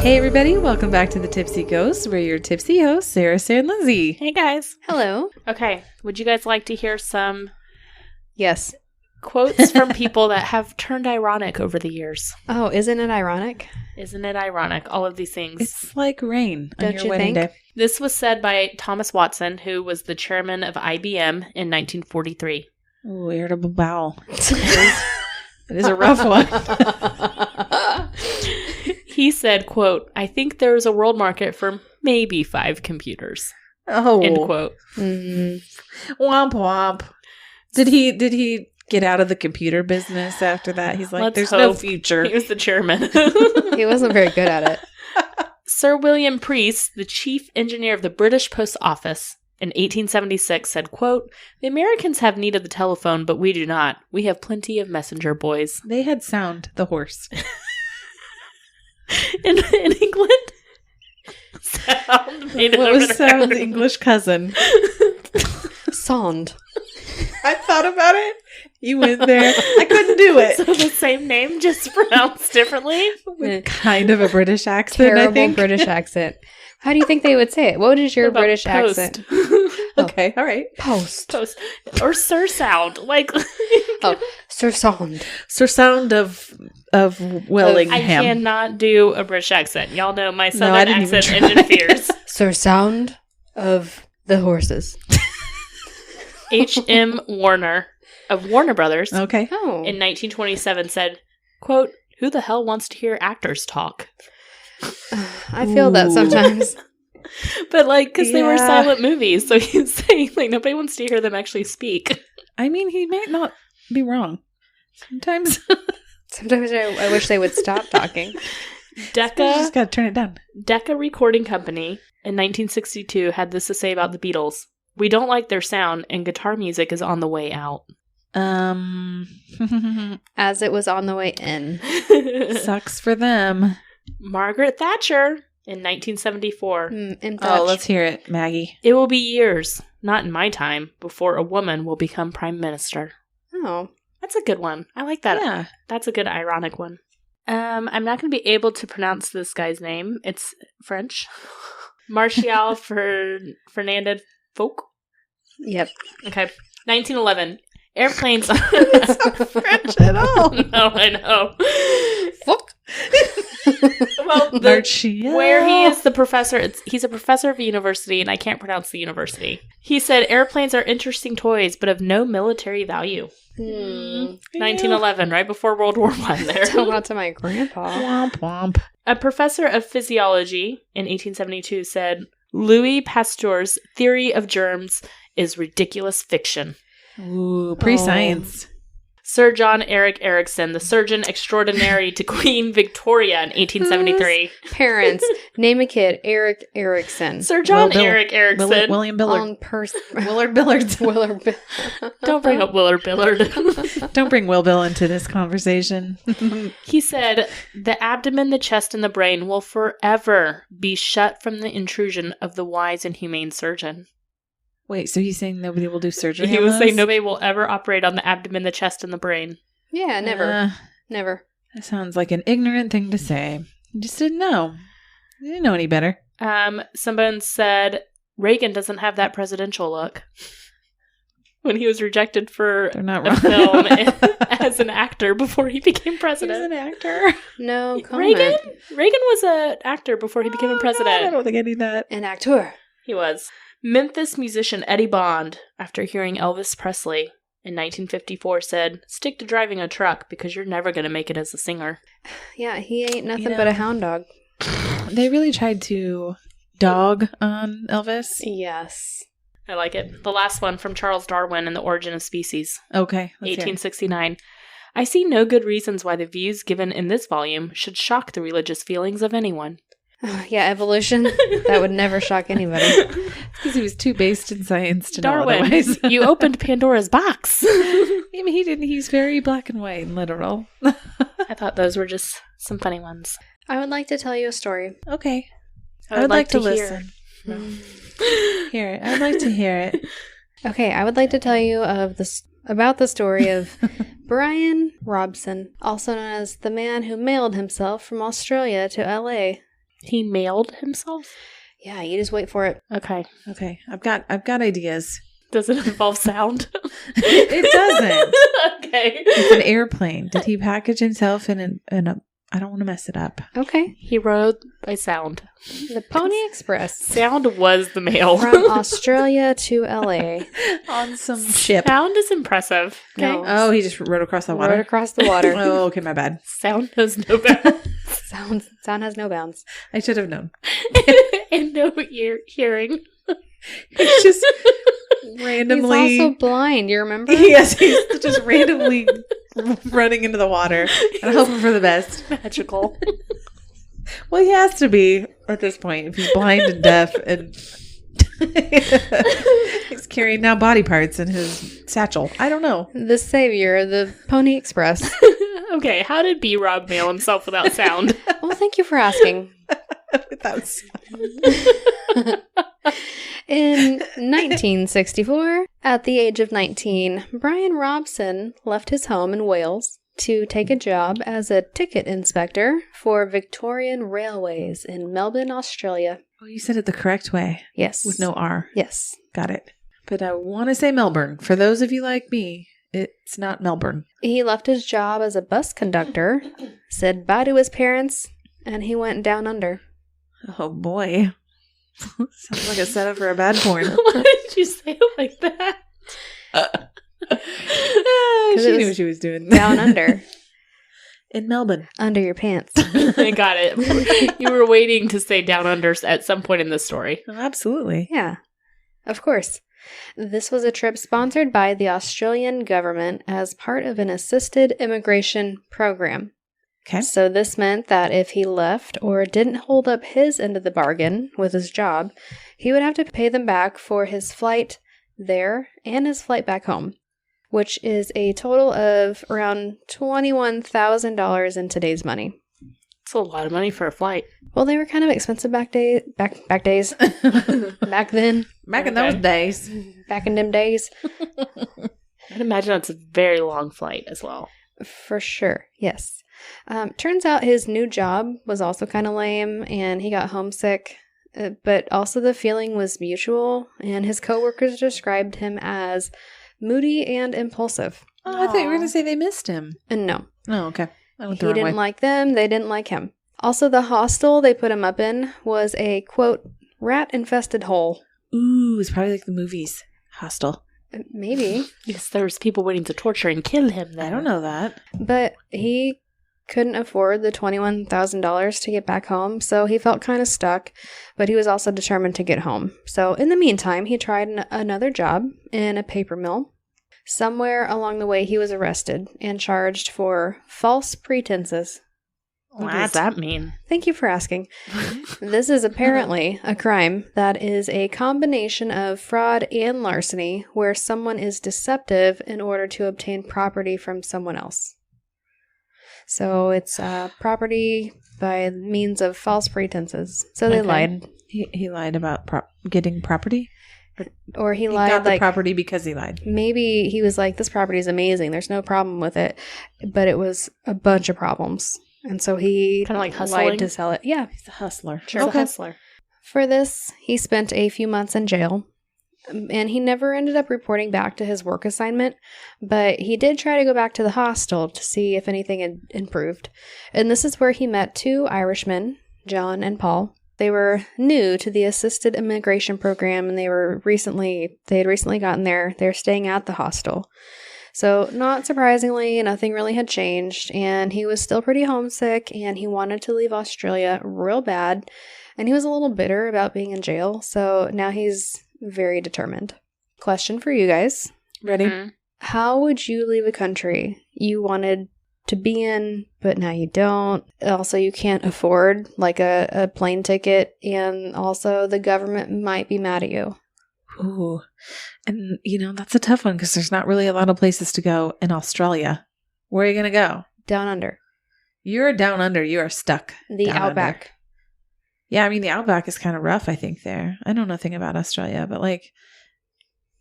Hey everybody, welcome back to the Tipsy Ghosts. We're your tipsy hosts, Sarah, and Lindsay. Hey guys. Hello. Okay, would you guys like to hear some Yes. quotes from people that have turned ironic over the years? Oh, isn't it ironic? Isn't it ironic? All of these things. It's like rain on Don't your you wedding think? day. This was said by Thomas Watson, who was the chairman of IBM in 1943. Ooh, irritable bowel. It is a rough one. He said, quote, "I think there is a world market for maybe 5 computers." Oh, End quote. Womp womp. Did he get out of the computer business after that? He's like, Let's there's no hope. future. He was the chairman. He wasn't very good at it. Sir William Preece, the chief engineer of the British Post Office, in 1876 said, quote, "The Americans have need of the telephone, but we do not. We have plenty of messenger boys." They had Sound, the horse. In England, Sound made it What over was there. Sound's English cousin? Sond. I thought about it. You went there. I couldn't do it. So the same name, just pronounced differently? With kind of a British accent, I Terrible think. British accent. How do you think they would say it? What is your What about British post? accent? Okay, all right. Post. Post. Or Sir Sound. Like, Oh, Sir Sond. Sir Sound of Wellingham. I cannot do a British accent. Y'all know my I southern didn't even accent try. interferes. Sir Sound of the horses. H.M. Warner of Warner Brothers Okay. Oh. in 1927 said, quote, "Who the hell wants to hear actors talk?" I feel that Ooh. sometimes. But like, because they were Yeah. silent movies, so he's saying like nobody wants to hear them actually speak. I mean, he might not be wrong. Sometimes Sometimes I wish they would stop talking. you just gotta turn it down. Decca Recording Company in 1962 had this to say about the Beatles: "We don't like their sound, and guitar music is on the way out." As it was on the way in. Sucks for them. Margaret Thatcher in 1974. In Oh, touch. let's hear it, Maggie. "It will be years, not in my time, before a woman will become prime minister." Oh. That's a good one. I like that. Yeah. That's a good ironic one. I'm not going to be able to pronounce this guy's name. It's French. Martial Fernandez Folk. Yep. Okay. 1911. Airplanes. It's not French at all. No, I know. Fuck. Well, Martial. where he is the professor, he's a professor of a university, and I can't pronounce the university. He said, "Airplanes are interesting toys, but of no military value." 1911, right before World War I there. Tell that to my grandpa. Womp womp. A professor of physiology in 1872 said, "Louis Pasteur's theory of germs is ridiculous fiction." Ooh, pre-science. Sir John Eric Ericsson, the surgeon extraordinary to Queen Victoria in 1873. Parents, name a kid Eric Erickson. Sir John Bill. Eric Ericsson. William Billard. On Willard Billard. Willard. Don't bring up Willard Billard. Don't bring Will Bill into this conversation. He said, "The abdomen, the chest, and the brain will forever be shut from the intrusion of the wise and humane surgeon." Wait, so he's saying nobody will do surgery? He on was those? saying nobody will ever operate on the abdomen, the chest, and the brain. Yeah, never. Never. That sounds like an ignorant thing to say. You just didn't know. You didn't know any better. Someone said Reagan doesn't have that presidential look when he was rejected for They're not a wrong. film as an actor before he became He's president. an actor. No comment. Reagan was an actor before he became a president. I don't think I need that. An actor. He was. Memphis musician Eddie Bond, after hearing Elvis Presley in 1954, said, "Stick to driving a truck because you're never going to make it as a singer." Yeah, he ain't nothing You know. but a hound dog. They really tried to dog on Elvis. Yes. I like it. The last one from Charles Darwin in The Origin of Species, Okay. Let's hear it. 1869. "I see no good reasons why the views given in this volume should shock the religious feelings of anyone." Yeah, evolution. That would never shock anybody. Because he was too based in science to know Darwin, otherwise. you opened Pandora's box. I mean, he didn't. He's very black and white and literal. I thought those were just some funny ones. I would like to tell you a story. Okay. I would like to hear. listen. Hear it. I'd like to hear it. Okay, I would like to tell you about the story of Brian Robson, also known as the man who mailed himself from Australia to LA. He mailed himself? Yeah, you just wait for it. Okay. Okay, I've got ideas. Does it involve sound? It doesn't. Okay. It's an airplane. Did he package himself in a? I don't want to mess it up. Okay. He rode by sound. The Pony Express. Sound was the mail. From Australia to LA. On some ship. Sound is impressive. Okay. No. Oh, he just rode across the water. Rode across the water. Oh, okay, my bad. Sound has no bounds. Sound has no bounds. I should have known. And no hearing. He's just randomly. He's also blind, you remember? Yes, he's just randomly running into the water. And hoping for the best. Magical. Well, he has to be at this point if he's blind and deaf and he's carrying now body parts in his satchel. I don't know. The savior of the Pony Express. Okay, how did B-Rob mail himself without sound? Well, thank you for asking. Without sound. In 1964, at the age of 19, Brian Robson left his home in Wales to take a job as a ticket inspector for Victorian Railways in Melbourne, Australia. Oh, you said it the correct way. Yes. With no R. Yes. Got it. But I want to say Melbourne. For those of you like me, it's not Melbourne. He left his job as a bus conductor, said bye to his parents, and he went down under. Oh, boy. Sounds like a setup for a bad porn. Why did you say it like that? She it knew was what she was doing. Down under. In Melbourne. Under your pants. I got it. You were waiting to say down under at some point in the story. Oh, absolutely. Yeah, of course. This was a trip sponsored by the Australian government as part of an assisted immigration program. Okay. So this meant that if he left or didn't hold up his end of the bargain with his job, he would have to pay them back for his flight there and his flight back home, which is a total of around $21,000 in today's money. It's a lot of money for a flight. Well, they were kind of expensive back days. Back then. Back in those days. Back in them days. I'd imagine it's a very long flight as well. For sure, yes. Turns out his new job was also kind of lame, and he got homesick. But also the feeling was mutual, and his coworkers described him as moody and impulsive. Oh, I thought you were going to say they missed him. And no, Oh, okay. I went the he wrong didn't way. like them. They didn't like him. Also, the hostel they put him up in was a, quote, rat-infested hole. Ooh, it's probably like the movies. Hostel. Maybe. Yes, there was people waiting to torture and kill him there. I don't know that. But he couldn't afford the $21,000 to get back home, so he felt kind of stuck, but he was also determined to get home. So in the meantime, he tried another job in a paper mill. Somewhere along the way, he was arrested and charged for false pretenses. What does that mean? Thank you for asking. This is apparently a crime that is a combination of fraud and larceny, where someone is deceptive in order to obtain property from someone else. So it's property by means of false pretenses. So they Okay. lied. He lied about getting property? Or he He lied got the like property because he lied. maybe he was like, this property is amazing. There's no problem with it. But it was a bunch of problems. And so he Kind of like hustling? lied to sell it. Yeah. He's a hustler. Sure, the hustler. For this, he spent a few months in jail. And he never ended up reporting back to his work assignment, but he did try to go back to the hostel to see if anything had improved. And this is where he met two Irishmen, John and Paul. They were new to the assisted immigration program, and they had recently gotten there. They're staying at the hostel. So not surprisingly, nothing really had changed, and he was still pretty homesick, and he wanted to leave Australia real bad, and he was a little bitter about being in jail, so now he's very determined. Question for you guys. Ready? Mm-hmm. How would you leave a country you wanted to be in, but now you don't? Also, you can't afford like a plane ticket, and also the government might be mad at you. Ooh. And, that's a tough one because there's not really a lot of places to go in Australia. Where are you going to go? Down under. You're down under. You are stuck. The down outback. under. Yeah, I mean, the outback is kind of rough, I think, there. I know nothing about Australia, but,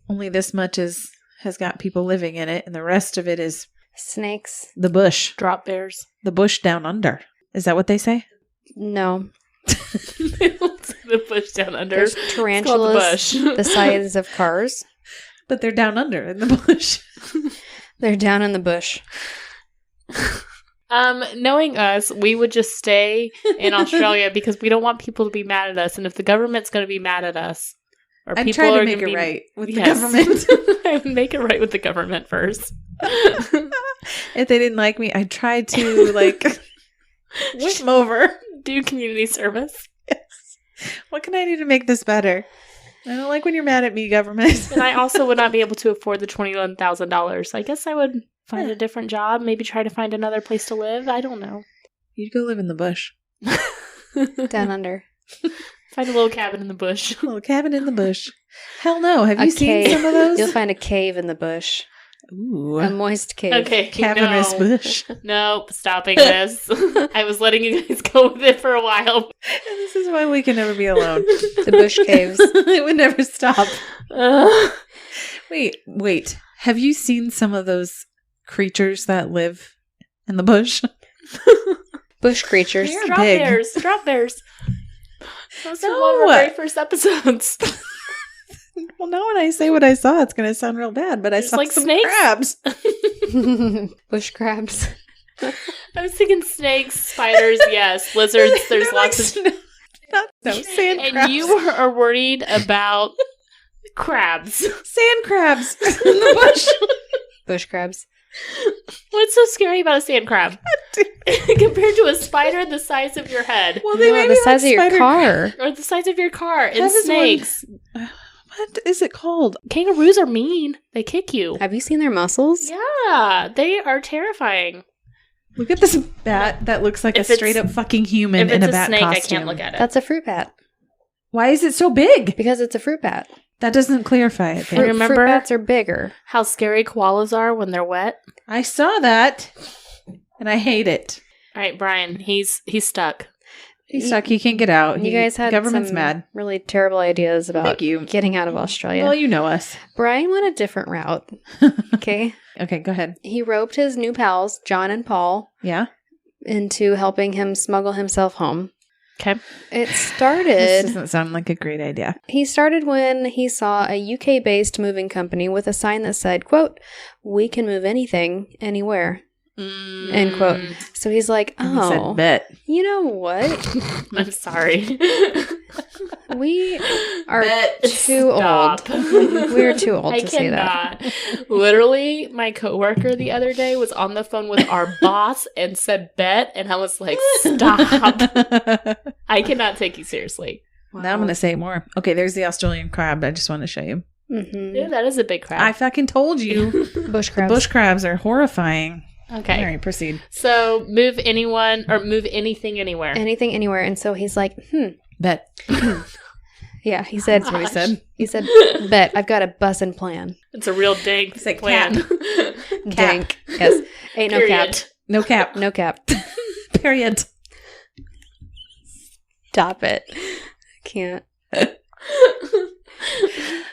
only this much has got people living in it, and the rest of it is Snakes. the bush. Drop bears. The bush down under. Is that what they say? No. The bush down under. There's tarantulas the bush. the size of cars. But they're down under in the bush. They're down in the bush. Knowing us, we would just stay in Australia because we don't want people to be mad at us. And if the government's going to be mad at us, or I'm people trying to are make gonna it be, right with the Yes. government. I would make it right with the government first. If they didn't like me, I tried to like win them over. Do community service. What can I do to make this better? I don't like when you're mad at me, government. And I also would not be able to afford the $21,000. I guess I would find a different job, maybe try to find another place to live. I don't know. You'd go live in the bush. Down under. Find a little cabin in the bush. A little cabin in the bush. Hell no. Have A you seen cave. some of those? You'll find a cave in the bush. Ooh. A moist cave. Okay, Cavernous no. bush. Nope, stopping this. I was letting you guys go with it for a while. And this is why we can never be alone. The bush caves. It would never stop. Uh, Wait. Have you seen some of those creatures that live in the bush? Bush creatures. They're drop big. bears. Drop bears. That's from No. one of our very first episodes. Well, now when I say what I saw, it's going to sound real bad, but I There's saw like some snakes. crabs. Bush crabs. I was thinking snakes, spiders, yes, lizards. There's They're lots like no sand and crabs. you are worried about crabs. Sand crabs in the bush. Bush crabs. What's so scary about a sand crab compared to a spider the size of your head Well, they No, may the be size like of your spider- car. or the size of your car? And That is snakes. What is it called? Kangaroos are mean. They kick you. Have you seen their muscles? Yeah, they are terrifying. Look at this bat that looks like If a it's- straight up fucking human If in it's a a bat snake, costume. I can't look at it. That's a fruit bat. Why is it so big? Because it's a fruit bat. That doesn't clarify it. And remember- fruit bats are bigger. How scary koalas are when they're wet. I saw that, and I hate it. All right, Brian, he's stuck. He's stuck. He can't get out. You guys had government's some mad. really terrible ideas about Thank you. getting out of Australia. Well, you know us. Brian went a different route. Okay. Okay, go ahead. He roped his new pals, John and Paul, Yeah. into helping him smuggle himself home. Okay. It This started. doesn't sound like a great idea. He started when he saw a UK-based moving company with a sign that said, quote, "We can move anything, anywhere," end quote. So he's like, And he said, oh, bet. you know what? I'm sorry. We are Bet. too Stop. old. We're too old I to say that. cannot. Literally, my coworker the other day was on the phone with our boss and said bet, and I was like, stop. I cannot take you seriously. Now I'm going to say more. Okay, there's the Australian crab I just want to show you. Mm-hmm. Dude, that is a big crab. I fucking told you. Bush crabs. Bush crabs are horrifying. Okay. All right, proceed. So move anyone or move anything anywhere. Anything, anywhere. And so he's like, Bet. yeah, he said, That's what he said. he said, bet, I've got a bussin' plan. It's a real dank It's like plan. Dank. Yes. Ain't no cap. Period. No cap. No cap. Period. Stop it. Can't.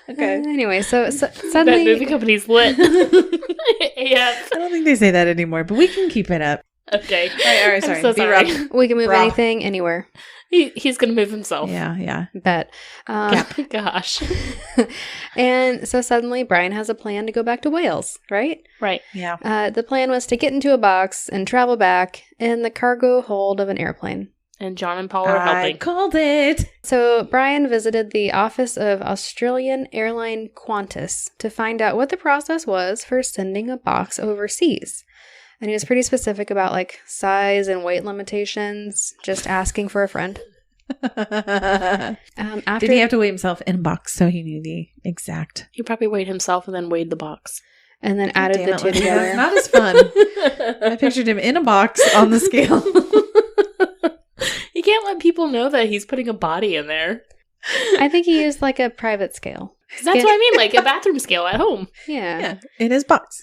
Okay. Anyway, so That suddenly, movie company's lit. Yeah. I don't think they say that anymore, but we can keep it up. Okay. All right, sorry. I'm so Be sorry. rough. we can move Raw. anything, anywhere. He's going to move himself. Yeah. Bet. Gosh. And so suddenly Brian has a plan to go back to Wales, right? Right. Yeah. The plan was to get into a box and travel back in the cargo hold of an airplane. And John and Paul are I helping. called it. So Brian visited the office of Australian airline Qantas to find out what the process was for sending a box overseas. And he was pretty specific about like size and weight limitations, just asking for a friend. After Did he have to weigh himself in a box so he knew the exact? He probably weighed himself and then weighed the box. and then added Damn the it, two Lindsay, together. that's not as fun. I pictured him in a box on the scale. You can't let people know that he's putting a body in there. I think he used like a private scale. That's what I mean, like a bathroom scale at home. Yeah. Yeah, in his box.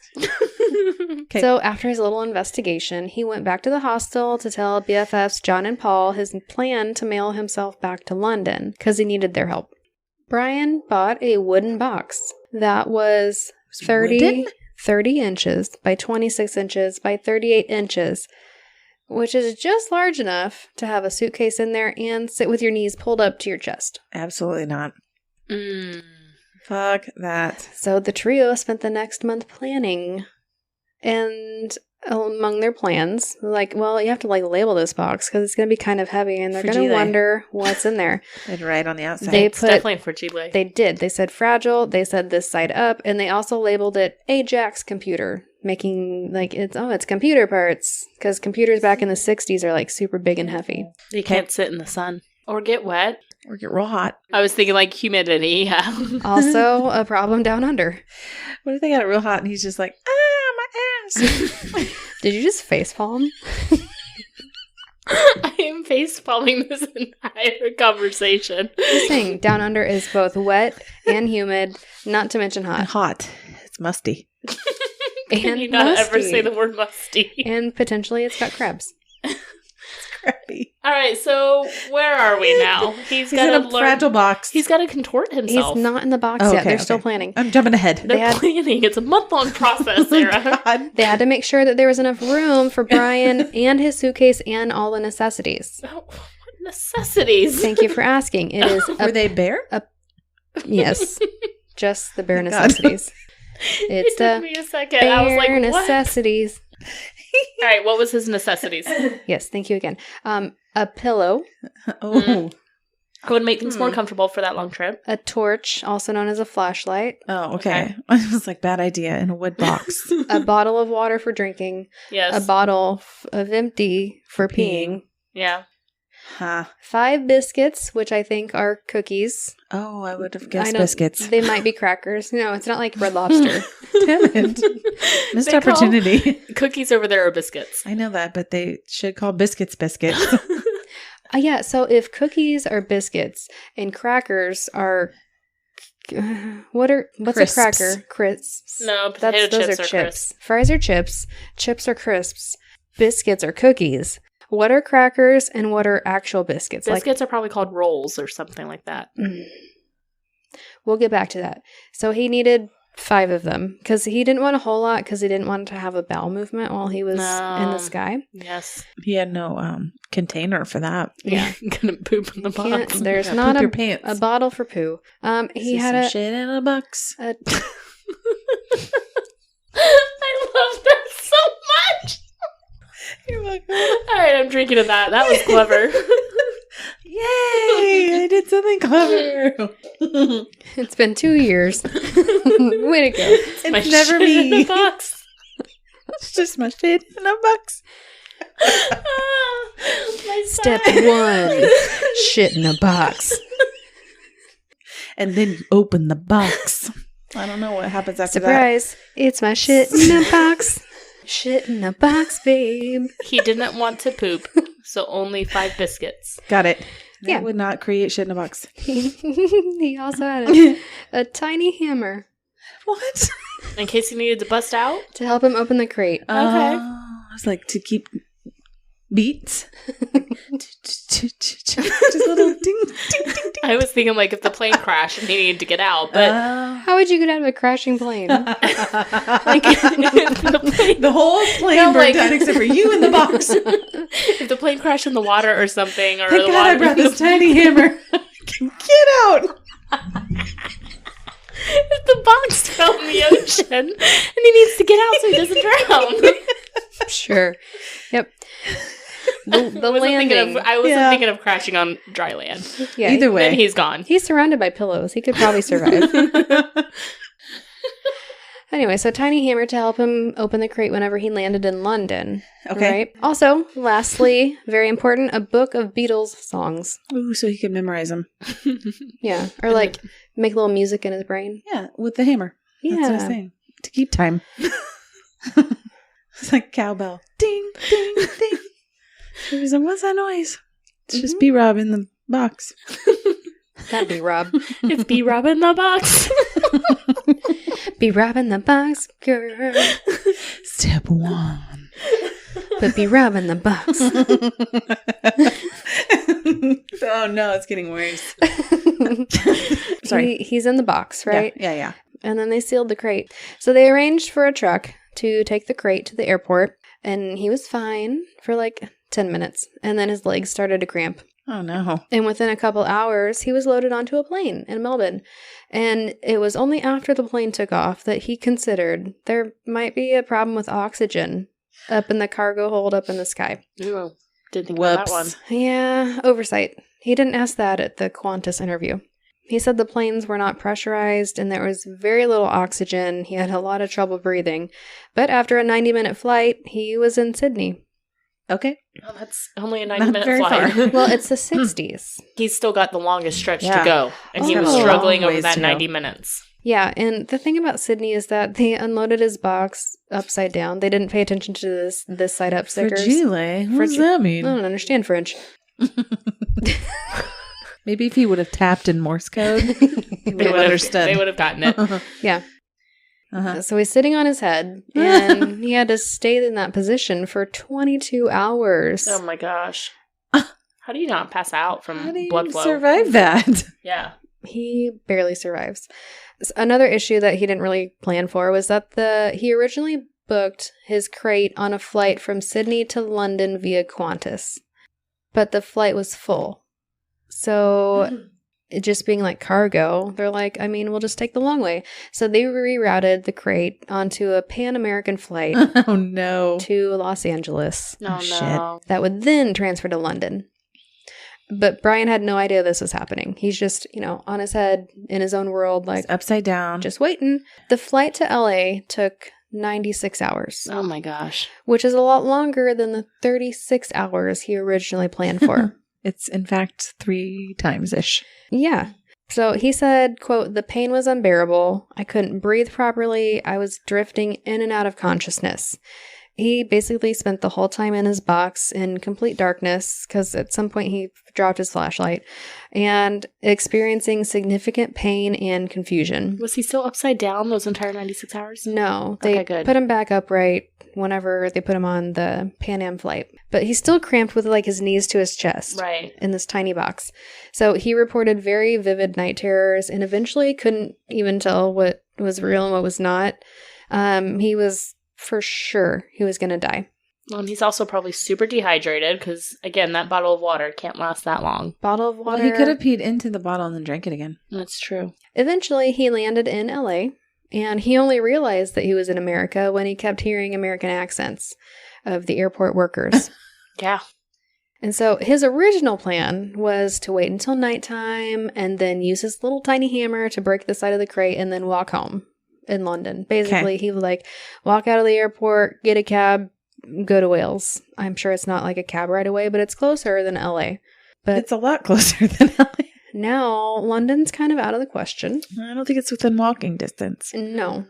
Okay. So after his little investigation, he went back to the hostel to tell BFFs John and Paul his plan to mail himself back to London because he needed their help. Brian bought a wooden box that was 30 inches by 26 inches by 38 inches. which is just large enough to have a suitcase in there and sit with your knees pulled up to your chest. Absolutely not. Mm. Fuck that. So the trio spent the next month planning. And among their plans, like, well, you have to like label this box because it's going to be kind of heavy and they're going to wonder what's in there. They'd write on the outside. It's definitely fragile. They did. They said fragile. They said this side up. And they also labeled it Ajax computer, making like it's computer parts because computers back in the 60s are like super big and heavy. They can't sit in the sun or get wet. Or get real hot. I was thinking like humidity. Yeah. Also a problem down under. What if they got it real hot and he's just like, my ass. Did you just facepalm? I am face palming this entire conversation. Just saying, down under is both wet and humid, not to mention And hot. hot. It's musty. Can you not ever musty. say the word musty? And potentially it's got crabs. Crappy. All right, so where are we now? He's He's got in to a learn. fragile box. He's got to contort himself. He's not in the box Oh, yet. okay, They're still okay. planning. I'm jumping ahead. They're planning. It's a month-long process, Sarah. God. They had to make sure that there was enough room for Brian and his suitcase and all the necessities. Oh, what necessities? Thank you for asking. It is Were they bare? yes, just the bare God. necessities. It's It took the me a second. I was like, bare what? necessities. All right, what was his necessities? Yes, thank you again. A pillow, Oh. I would make things more comfortable for that long trip. a torch, also known as a flashlight, Oh, okay. Okay. I was like, bad idea in a wood box. a bottle of water for drinking, Yes. a bottle of empty for peeing, Yeah. Huh. 5 biscuits, which I think are cookies. Oh, I would have I guessed don't- biscuits. They might be crackers. No, it's not like Red Lobster. Damn it. Missed They call- opportunity. Cookies over there are biscuits. I know that, but they should call biscuits biscuits. Yeah, so if cookies are biscuits and crackers are what's Crisps. a cracker? Crisps. No, potato Those chips are are chips. crisp. Fries are chips. Chips are crisps. Biscuits are cookies. What are crackers and what are actual biscuits? Biscuits are probably called rolls or something like that. We'll get back to that. So he needed 5 of them because he didn't want a whole lot because he didn't want to have a bowel movement while he was in the No. sky. Yes. He had no container for that. Yeah. Gonna poop in the Can't- box. there's Yeah, not poop your a pants. bottle for poo. He had some a shit in a box. I love that so much. You're welcome. All right, I'm drinking to that. That was clever. Yay! I did something clever. It's been 2 years. Way to go. It's My never shit in me. a box. It's just my shit in a box. My Step side. 1. Shit in a box. And then you open the box. I don't know what happens after Surprise. It's my shit in a box. Shit in a box, babe. He didn't want to poop, so only 5 biscuits. that. Got it. Yeah. I would not create shit in a box. He also had a tiny hammer What? In case he needed to bust out. to help him open the crate. Okay. I was like, to keep beats. Just a little ding, ding, ding, ding. I was thinking like if the plane crashed and he needed to get out, but How would you get out of a crashing plane? like the plane, the whole plane No, burned like- down except for you in the box. if the plane crashed in the water or something, or Thank the God I water, brought this tiny hammer. Get out. if the box fell in the ocean and he needs to get out so he doesn't drown. Sure. Yep. The I wasn't landing. thinking of crashing on dry land. Yeah, Either way. Then he's gone. he's surrounded by pillows. He could probably survive. Anyway, so tiny hammer to help him open the crate whenever he landed in London. Okay. Right? Also, lastly, very important, a book of Beatles songs. Ooh, so he can memorize them. Yeah. Or like make a little music in his brain. Yeah, with the hammer. That's what I was Yeah. saying. To keep time. It's like cowbell. Ding, ding, ding. He was like, what's that noise? It's just B-Rob in the box. That'd be Rob. It's B. Rob in the box. Be robbing the box, girl. Step 1. But be robbing the box. Oh no, it's getting worse. Sorry. He's in the box, right? Yeah. And then they sealed the crate. So they arranged for a truck to take the crate to the airport. And he was fine for like 10 minutes, and then his legs started to cramp. Oh, no. And within a couple hours, he was loaded onto a plane in Melbourne. And it was only after the plane took off that he considered there might be a problem with oxygen up in the cargo hold up in the sky. Ooh, didn't think about that one. Yeah, oversight. He didn't ask that at the Qantas interview. He said the planes were not pressurized and there was very little oxygen. He had a lot of trouble breathing. But after a 90-minute flight, he was in Sydney. Okay. Well, that's only a Not 90-minute very flight. far. Well, it's the 60s. He's still got the longest stretch to Yeah. go. And he was Oh. struggling Long over ways that to go. 90 minutes. Yeah, and the thing about Sydney is that they unloaded his box upside down. They didn't pay attention to this side up stickers. Fragile. What does that I mean? don't understand French. Maybe if he would have tapped in Morse code, he would have understood. They would have gotten it. Yeah. Uh-huh. So he's sitting on his head, and he had to stay in that position for 22 hours. Oh my gosh. How do you not pass out from How do you blood flow? survive that? Yeah. He barely survives. Another issue that he didn't really plan for was that he originally booked his crate on a flight from Sydney to London via Qantas, but the flight was full. So it just being like cargo, they're like, I mean, we'll just take the long way. So they rerouted the crate onto a Pan-American flight Oh, no. to Los Angeles No, shit. no. that would then transfer to London. But Brian had no idea this was happening. He's just, on his head in his own world, like It's upside down. just waiting. The flight to LA took 96 hours, Oh my gosh. which is a lot longer than the 36 hours he originally planned for. It's, in fact, 3 times-ish. Yeah. So he said, quote, "The pain was unbearable. I couldn't breathe properly. I was drifting in and out of consciousness." He basically spent the whole time in his box in complete darkness because at some point he dropped his flashlight and experiencing significant pain and confusion. Was he still upside down those entire 96 hours? No, they Okay, good. put him back upright whenever they put him on the Pan Am flight. But he's still cramped with like his knees to his chest. Right. In this tiny box. So he reported very vivid night terrors and eventually couldn't even tell what was real and what was not. He was for sure he was going to die. Well, and he's also probably super dehydrated because, again, that bottle of water can't last that long. Bottle of water. Well, he could have peed into the bottle and then drank it again. That's true. Eventually he landed in LA and he only realized that he was in America when he kept hearing American accents of the airport workers. Yeah. And so his original plan was to wait until nighttime and then use his little tiny hammer to break the side of the crate and then walk home in London. Basically, he would like walk out of the airport, get a cab, go to Wales. I'm sure it's not like a cab right away, but it's closer than LA. But It's a lot closer than LA. now London's kind of out of the question. I don't think it's within walking distance. No,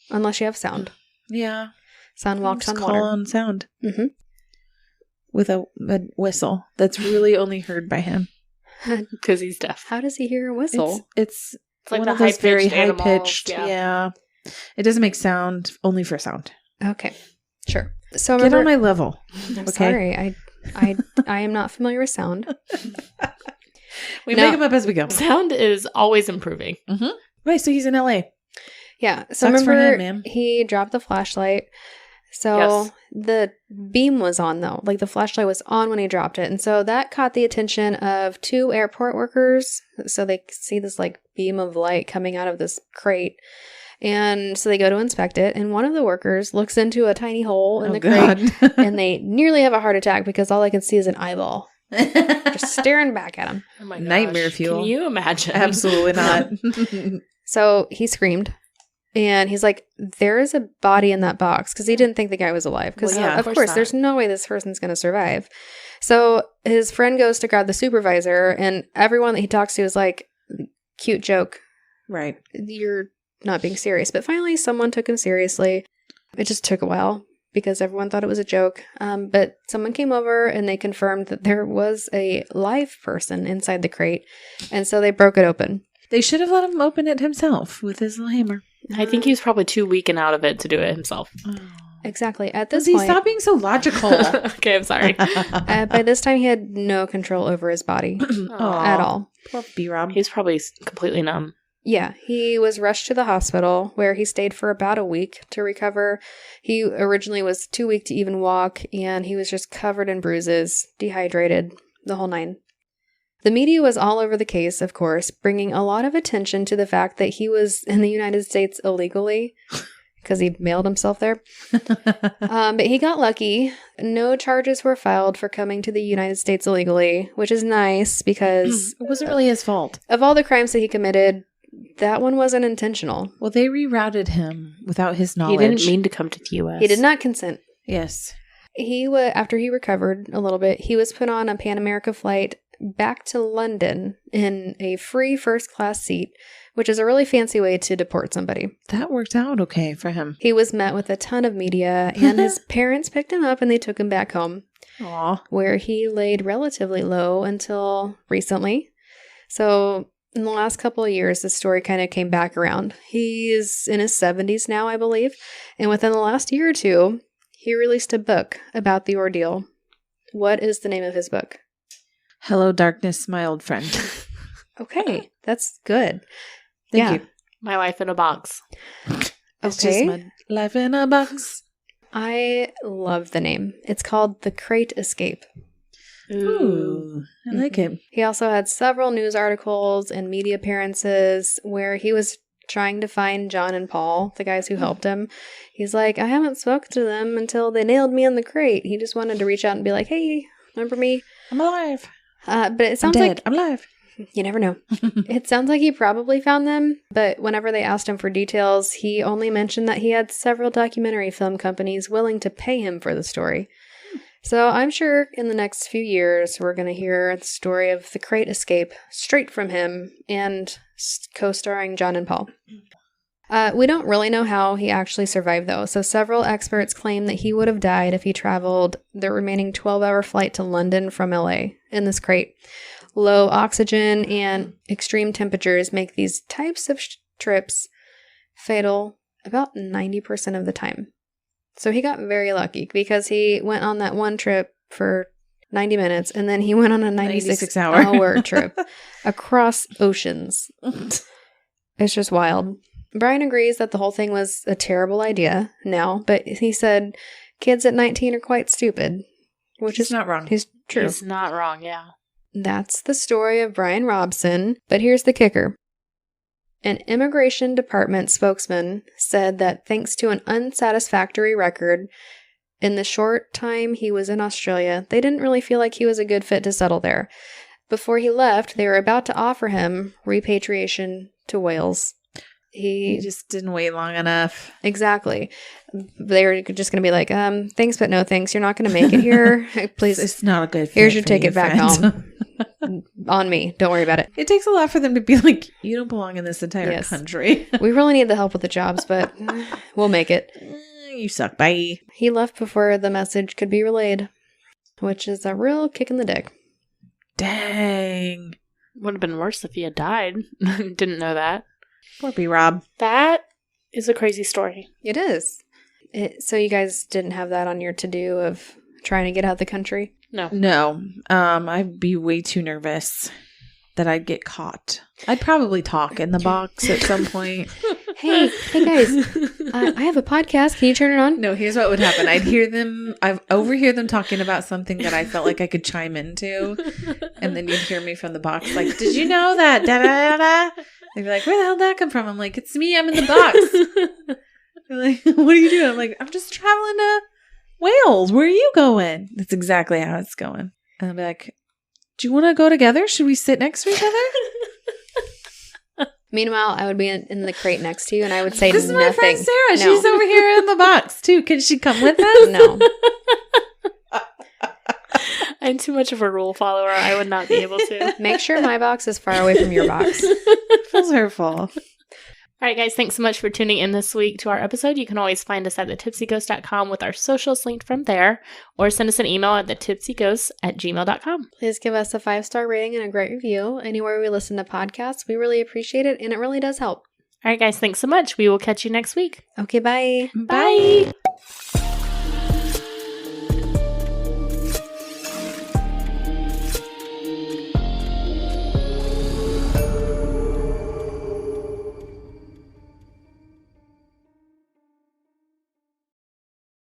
unless you have sound. Yeah. Sound walks Just on call water. on sound. Mm-hmm. With a whistle that's really only heard by him. Because he's deaf. How does he hear a whistle? It's It's like one the of those very high-pitched high pitched. animals, Yeah. It doesn't make sound, only for sound. Okay, sure. So Get remember, on my level. I'm okay. sorry, I am not familiar with sound. We No. make them up as we go. Sound is always improving. Right, so he's in LA. Yeah. So Sucks for remember, him, man. he dropped the flashlight. So Yes. the beam was on, though. Like the flashlight was on when he dropped it. And so that caught the attention of 2 airport workers. So they see this like beam of light coming out of this crate. And so they go to inspect it. And one of the workers looks into a tiny hole in the crate. And they nearly have a heart attack because all I can see is an eyeball just staring back at him. Oh my Nightmare gosh. fuel. Can you imagine? Absolutely not. So he screamed. And he's like, there is a body in that box because he didn't think the guy was alive. Because, Well, yeah, of of course course, not. there's no way this person's going to survive. So his friend goes to grab the supervisor, and everyone that he talks to is like, cute joke. Right. You're not being serious. But finally, someone took him seriously. It just took a while because everyone thought it was a joke. But someone came over and they confirmed that there was a live person inside the crate. And so they broke it open. They should have let him open it himself with his little hammer. I think he was probably too weak and out of it to do it himself. Exactly. At this Lizzie, point, stop being so logical. Okay, I'm sorry. by this time, he had no control over his body Aw. at all. Poor B-Rob. He's probably completely numb. Yeah, he was rushed to the hospital where he stayed for about a week to recover. He originally was too weak to even walk, and he was just covered in bruises, dehydrated, the whole nine. The media was all over the case, of course, bringing a lot of attention to the fact that he was in the United States illegally because he mailed himself there. But he got lucky. No charges were filed for coming to the United States illegally, which is nice because It wasn't really his fault. of all the crimes that he committed, that one wasn't intentional. Well, they rerouted him without his He knowledge. didn't mean to come to the U.S. He did not consent. Yes. After he recovered a little bit, he was put on a Pan America flight back to London in a free first-class seat, which is a really fancy way to deport somebody. That worked out okay for him. He was met with a ton of media, and his parents picked him up and they took him back home, Aw. where he laid relatively low until recently. So in the last couple of years, the story kind of came back around. He's in his 70s now, I believe, and within the last year or two, he released a book about the ordeal. What is the name of his book? Hello, darkness, my old friend. Okay, that's good. Thank you. My Life in a Box. It's just Okay. my life in a box. I love the name. It's called The Crate Escape. Ooh, I like it. He also had several news articles and media appearances where he was trying to find John and Paul, the guys who helped him. He's like, I haven't spoken to them until they nailed me in the crate. He just wanted to reach out and be like, hey, remember me? I'm alive. But it I'm sounds dead. like I'm alive. you never know. It sounds like he probably found them, but whenever they asked him for details, he only mentioned that he had several documentary film companies willing to pay him for the story. So I'm sure in the next few years, we're going to hear the story of the Crate Escape straight from him and co-starring John and Paul. We don't really know how he actually survived, though. So several experts claim that he would have died if he traveled the remaining 12-hour flight to London from LA in this crate. Low oxygen and extreme temperatures make these types of trips fatal about 90% of the time. So he got very lucky because he went on that one trip for 90 minutes and then he went on a 96-hour trip across oceans. It's just wild. Brian agrees that the whole thing was a terrible idea now, but he said kids at 19 are quite stupid, which He's is not wrong. He's true. He's not wrong, yeah. That's the story of Brian Robson, but here's the kicker. An immigration department spokesman said that thanks to an unsatisfactory record, in the short time he was in Australia, they didn't really feel like he was a good fit to settle there. Before he left, they were about to offer him repatriation to Wales. He just didn't wait long enough. Exactly. They were just going to be like, thanks, but no thanks. You're not going to make it here. Please. It's not a good fit. Here's your for ticket you, back friend. home. On me. Don't worry about it. It takes a lot for them to be like, you don't belong in this entire Yes. country. We really need the help with the jobs, but we'll make it. You suck. Bye. He left before the message could be relayed, which is a real kick in the dick. Dang. Would have been worse if he had died. Didn't know that. Poor B-Rob. That is a crazy story. It is. So you guys didn't have that on your to-do of trying to get out of the country? No. No. I'd be way too nervous that I'd get caught. I'd probably talk in the box at some point. Hey guys, I have a podcast. Can you turn it on? No, here's what would happen. I'd overhear them talking about something that I felt like I could chime into. And then you'd hear me from the box like, did you know that? Da, da, da, da. They'd be like, where the hell did that come from? I'm like, it's me. I'm in the box. They're like, what are you doing? I'm like, I'm just traveling to Wales. Where are you going? That's exactly how it's going. And I'll be like, do you want to go together? Should we sit next to each other? Meanwhile, I would be in the crate next to you, and I would say This is nothing. my friend Sarah. No. She's over here in the box too. Can she come with us? No. I'm too much of a rule follower. I would not be able to. Make sure my box is far away from your box. Feels hurtful. All right, guys, thanks so much for tuning in this week to our episode. You can always find us at thetipsyghost.com with our socials linked from there, or send us an email at thetipsyghost@gmail.com. Please give us a 5-star rating and a great review anywhere we listen to podcasts. We really appreciate it, and it really does help. All right, guys, thanks so much. We will catch you next week. Okay, bye. Bye.